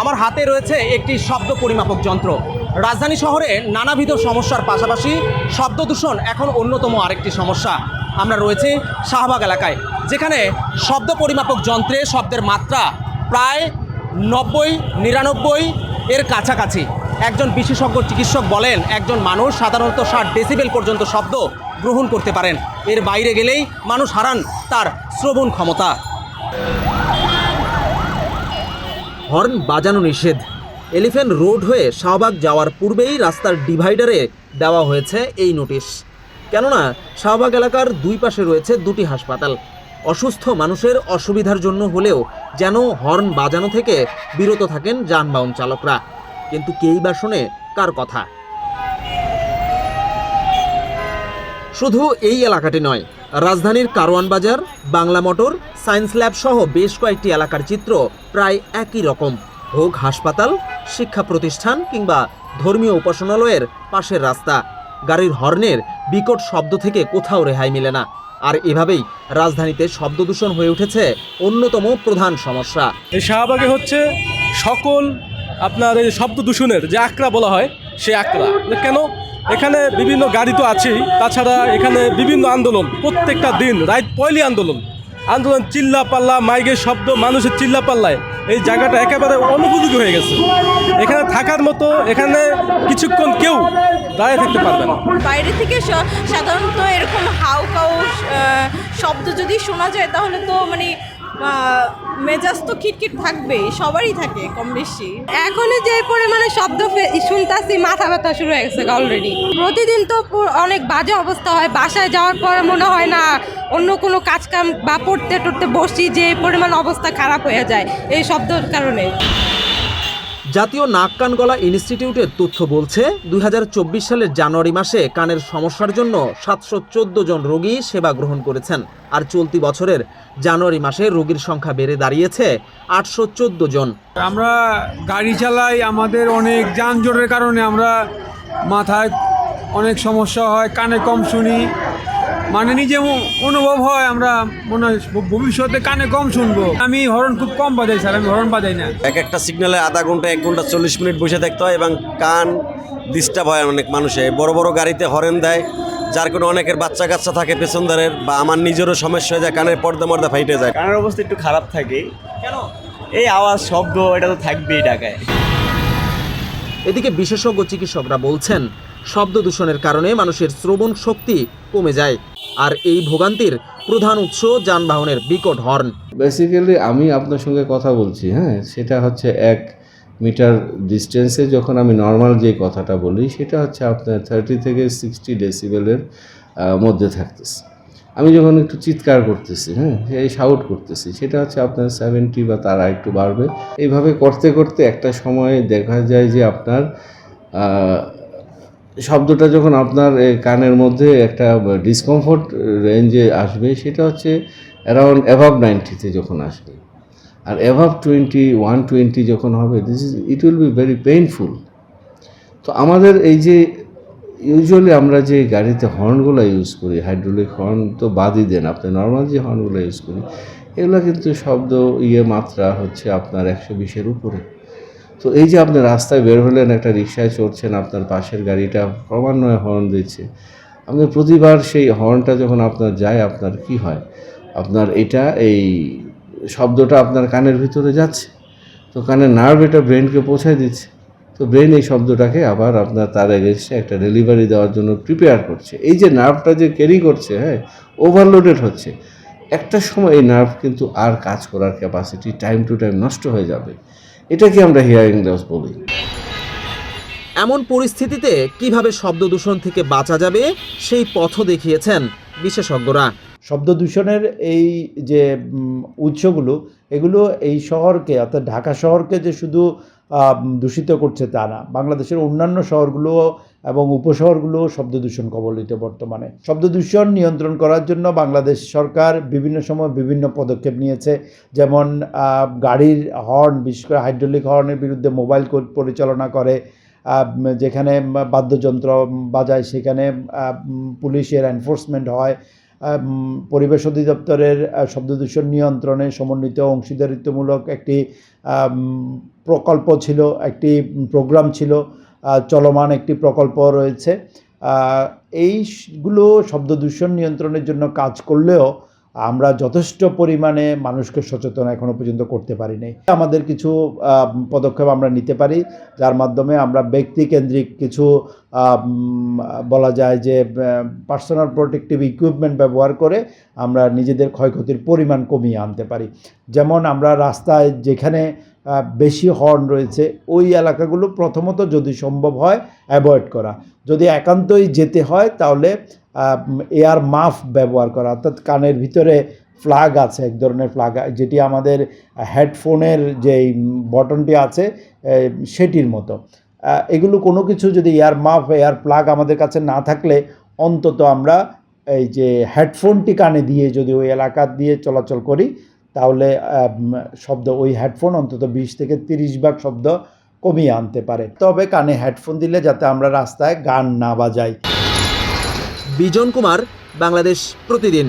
আমার হাতে রয়েছে একটি শব্দ পরিমাপক যন্ত্র। রাজধানী শহরে নানাবিধ সমস্যার পাশাপাশি শব্দ দূষণ এখন অন্যতম আরেকটি সমস্যা। আমরা রয়েছে শাহবাগ এলাকায়, যেখানে শব্দ পরিমাপক যন্ত্রে শব্দের মাত্রা প্রায় 90-99 এর কাছাকাছি। একজন বিশেষজ্ঞ চিকিৎসক বলেন, একজন মানুষ সাধারণত 60 ডেসিবেল পর্যন্ত শব্দ গ্রহণ করতে পারেন, এর বাইরে গেলেই মানুষ হারান তার শ্রবণ ক্ষমতা। হর্ন বাজানো নিষেধ। এলিফ্যান্ট রোড হয়ে শাহবাগ যাওয়ার পূর্বেই রাস্তার ডিভাইডারে দেওয়া হয়েছে এই নোটিশ। কেননা শাহবাগ এলাকার দুই পাশে রয়েছে দুটি হাসপাতাল। অসুস্থ মানুষের অসুবিধার জন্য হলেও যেন হর্ন বাজানো থেকে বিরত থাকেন যানবাহন চালকরা। কিন্তু কেই বা শোনে কার কথা? শুধু এই এলাকাটি নয়, রাজধানীর কারওয়ান বাজার, বাংলা মোটর, সায়েন্স ল্যাব সহ বেশ কয়েকটি এলাকার চিত্র প্রায় একই রকম। হোক হাসপাতাল, শিক্ষা প্রতিষ্ঠান কিংবা ধর্মীয় উপাসনালয়ের পাশের রাস্তা, গাড়ির হর্নের বিকট শব্দ থেকে কোথাও রেহাই মেলে না। আর এভাবেই রাজধানীতে শব্দ দূষণ হয়ে উঠেছে অন্যতম প্রধান সমস্যা। এই শাহবাগে হচ্ছে সকল আপনার এই শব্দ দূষণের যে আকড়া বলা হয়, সেই আকড়া। কেন? এখানে বিভিন্ন গাড়ি তো আছেই, তাছাড়া এখানে বিভিন্ন আন্দোলন, প্রত্যেকটা দিন রাত পয়লি আন্দোলন, চিল্লা পাল্লা, মাইকের শব্দ, মানুষের চিল্লা পাল্লায় এই জায়গাটা একেবারে অনুপযোগী হয়ে গেছে। এখানে থাকার মতো এখানে কিছুক্ষণ কেউ দাঁড়িয়ে থাকতে পারবে না। বাইরে থেকে সাধারণত এরকম হাউকাউ শব্দ যদি শোনা যায় তাহলে তো মানে মেজাজ তো খিটখিট থাকবে, সবারই থাকে কম বেশি। এখনই যে পরিমাণে শব্দ শুনতাছি, মাথা ব্যথা শুরু হয়ে গেছে অলরেডি। প্রতিদিন তো অনেক বাজে অবস্থা হয়। বাসায় যাওয়ার পরে মনে হয় না অন্য কোনো কাজ কাম বা পড়তে টড়তে বসি, যে পরিমাণ অবস্থা খারাপ হয়ে যায় এই শব্দের কারণে। জাতীয় নাক কান গলা ইনস্টিটিউটের তথ্য বলছে, 2024 সালের জানুয়ারি মাসে কানের সমস্যার জন্য 714 জন রোগী সেবা গ্রহণ করেছেন। আর চলতি বছরের জানুয়ারি মাসে রোগীর সংখ্যা বেড়ে দাঁড়িয়েছে 814 জন। আমরা গাড়ি চালাই, আমাদের অনেক যানজটের কারণে আমরা মাথায় অনেক সমস্যা হয়, কানে কম শুনি, মানে নিজে অনুভব হয় আমরা মনে হয় ভবিষ্যতে কানে কম শুনবো। আমি হর্ন খুব কম বাজাই স্যার, আমি হর্ন বাজাই না। এক একটা সিগন্যালে আধা ঘন্টা 1 ঘন্টা 40 মিনিট বসে থাকতে হয় এবং কান ডিস্টার্ব হয় অনেক মানুষের। বড় বড় গাড়িতে হর্ন দেয়, যার কোনো অনেকের বাচ্চা কাচ্চা থাকে পেছনদারের, বা আমার নিজেরও সমস্যা হয়ে যায়, কানের পর্দা মর্দা ফাইটে যায়। কানের অবস্থা একটু খারাপ থাকে। কেন? এই আওয়াজ শব্দ এটা তো থাকবেই ঢাকায়। এদিকে বিশেষজ্ঞ চিকিৎসকরা বলছেন, শব্দ দূষণের কারণে মানুষের শ্রবণ শক্তি কমে যায়। আর এই ভোগান্তির প্রধান উৎস যানবাহনের বিকট হর্ন। বেসিক্যালি আমি আপনার সঙ্গে কথা বলছি, হ্যাঁ, সেটা হচ্ছে 1 মিটার ডিস্টেন্সে যখন আমি নর্মাল যে কথাটা বলি, সেটা হচ্ছে আপনার 30 থেকে 60 ডেসিবেলের মধ্যে থাকতেছে। আমি যখন একটু চিৎকার করতেছি, হ্যাঁ, এই শাউট করতেছি, সেটা হচ্ছে আপনার 70 বা তার একটু বাড়বে। এইভাবে করতে করতে একটা সময় দেখা যায় যে আপনার শব্দটা যখন আপনার কানের মধ্যে একটা ডিসকমফোর্ট রেঞ্জে আসবে, সেটা হচ্ছে অ্যারাউন্ড অ্যাভাব 90-তে যখন আসবে। আর অ্যাভাব 120 যখন হবে, it will be very painful. তো আমাদের এই যে ইউজুয়ালি আমরা যে গাড়িতে হর্নগুলো ইউজ করি, হাইড্রোলিক হর্ন তো বাদই দেন, আপনি নর্মাল যে হর্নগুলো ইউজ করি, এগুলো কিন্তু শব্দ মাত্রা হচ্ছে আপনার 120-এর উপরে। তো এই যে আপনি রাস্তায় বের হলেন, একটা রিকশায় চড়ছেন, আপনার পাশের গাড়িটা ক্রমান্বয়ে হর্ন দিচ্ছে, আপনি প্রতিবার সেই হর্নটা যখন আপনার যায়, আপনার কি হয়, আপনার এই শব্দটা আপনার কানের ভিতরে যাচ্ছে, তো কানের নার্ভ এটা ব্রেনকে পৌঁছায় দিচ্ছে। তো ব্রেন এই শব্দটাকে আবার আপনার তার এগেনস্টে একটা ডেলিভারি দেওয়ার জন্য প্রিপেয়ার করছে। এই যে নার্ভটা যে ক্যারি করছে, হ্যাঁ, ওভারলোডেড হচ্ছে। একটা সময় এই নার্ভ কিন্তু আর কাজ করার ক্যাপাসিটি টাইম টু টাইম নষ্ট হয়ে যাবে। এটাকে আমরা হিয়ারিং লস বলি। এমন পরিস্থিতিতে কিভাবে শব্দ দূষণ থেকে বাঁচা যাবে, সেই পথও দেখিয়েছেন বিশেষজ্ঞরা। শব্দ দূষণের এই যে উৎসগুলো, এগুলো এই শহরকে, অর্থাৎ ঢাকা শহরকে যে শুধু দূষিত করছে তা না, বাংলাদেশের অন্যান্য শহরগুলো এবং উপশহরগুলো শব্দ দূষণ কবলিত বর্তমানে। শব্দ দূষণ নিয়ন্ত্রণ করার জন্য বাংলাদেশ সরকার বিভিন্ন সময় বিভিন্ন পদক্ষেপ নিয়েছে, যেমন গাড়ির হর্ন, বিশেষ করে হাইড্রোলিক হর্নের বিরুদ্ধে মোবাইল কোড পরিচালনা করে, যেখানে বাদ্যযন্ত্র বাজায় সেখানে পুলিশের এনফোর্সমেন্ট হয়, পরিবেশ অধিদপ্তরের শব্দ দূষণ নিয়ন্ত্রণে সমন্বিত অংশীদারিত্বমূলক একটি প্রকল্প ছিল, একটি প্রোগ্রাম ছিল, চলমান একটি প্রকল্প রয়েছে। এইগুলো শব্দ দূষণ নিয়ন্ত্রণের জন্য কাজ করলেও আমরা যথেষ্ট পরিমাণে মানুষকে সচেতন এখনও পর্যন্ত করতে পারিনি। আমাদের কিছু পদক্ষেপ আমরা নিতে পারি, যার মাধ্যমে আমরা ব্যক্তিকেন্দ্রিক কিছু বলা যায় যে পার্সোনাল প্রোটেক্টিভ ইকুইপমেন্ট ব্যবহার করে আমরা নিজেদের ক্ষয়ক্ষতির পরিমাণ কমিয়ে আনতে পারি। যেমন আমরা রাস্তায় যেখানে বেশি হর্ন রয়েছে ওই এলাকাগুলো প্রথমত যদি সম্ভব হয় অ্যাভয়েড করা, যদি একান্তই যেতে হয় তাহলে এয়ার মাফ ব্যবহার করা, অর্থাৎ কানের ভিতরে ফ্ল্যাগ আছে, এক ধরনের ফ্ল্যাগ যেটি আমাদের হেডফোনের যেই বটনটি আছে সেটির মতো। এগুলো কোনো কিছু যদি এয়ার মাফ এয়ার প্লাগ আমাদের কাছে না থাকলে অন্তত আমরা এই যে হেডফোনটি কানে দিয়ে যদি ওই এলাকা দিয়ে চলাচল করি তাহলে শব্দ ওই হেডফোন অন্তত 20 থেকে 30 ভাগ শব্দ কমিয়ে আনতে পারে। তবে কানে হেডফোন দিলে যাতে আমরা রাস্তায় গান না বাজাই। বিজন কুমার, বাংলাদেশ প্রতিদিন।